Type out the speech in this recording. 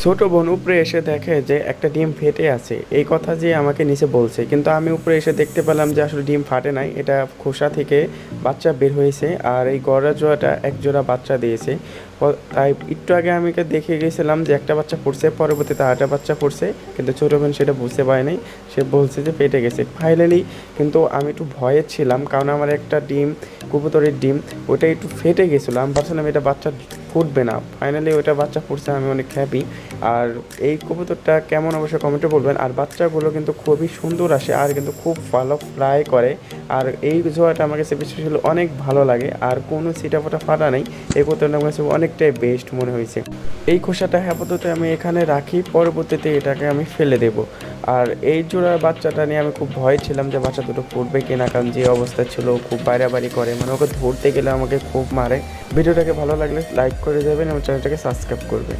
ছোট বোন উপরে এসে দেখে যে একটা ডিম ফেটে আছে, এই কথা যে আমাকে নিচে বলছে, কিন্তু আমি উপরে এসে দেখতে পেলাম যে আসলে ডিম ফাটে নাই, এটা খোসা থেকে বাচ্চা বের হয়েছে। আর এই গড়া জোড়াটা এক জোড়া বাচ্চা দিয়েছে। তাই একটু আগে আমি দেখে গেছিলাম যে একটা বাচ্চা ফুটছে, পরবর্তীতে আরেকটা বাচ্চা ফুটছে, কিন্তু ছোটো বোন সেটা বুঝতে পারেনি। সে বলছে যে ফেটে গেছে ফাইনালি। কিন্তু আমি একটু ভয়ে ছিলাম, কারণ আমার একটা ডিম, কবুতরের ডিম, ওটা একটু ফেটে গেছিলো। আমি ভাবছিলাম এটা বাচ্চা ফুটবে না, ফাইনালি ওইটা বাচ্চা ফুটছে, আমি অনেক হ্যাপি। আর এই কবুতরটা কেমন অবশ্যই কমেন্টে বলবেন। আর বাচ্চাগুলো কিন্তু খুবই সুন্দর আসে, আর কিন্তু খুব ভালো ফ্লাই করে। আর এই জোড়াটা আমার কাছে স্পেশালি অনেক ভালো লাগে, আর কোনো ছিটাফোটা ফাটা নেই। এই কবুতরটা আমার কাছে অনেকটাই বেস্ট মনে হয়েছে। এই খোসাটা আপাতত আমি এখানে রাখি, পরবর্তীতে এটাকে আমি ফেলে দেব। আর এই জোড়ার বাচ্চাটা নিয়ে আমি খুব ভয় ছিলাম যে বাচ্চা দুটো ফুটবে কিনা, কারণ যে অবস্থা ছিল খুব বাড়াবাড়ি করে, মানে ওকে ধরতে গেলে আমাকে খুব মারে। ভিডিওটাকে ভালো লাগলে লাইক করে দেবেন এবং চ্যানেলটাকে সাবস্ক্রাইব করবেন।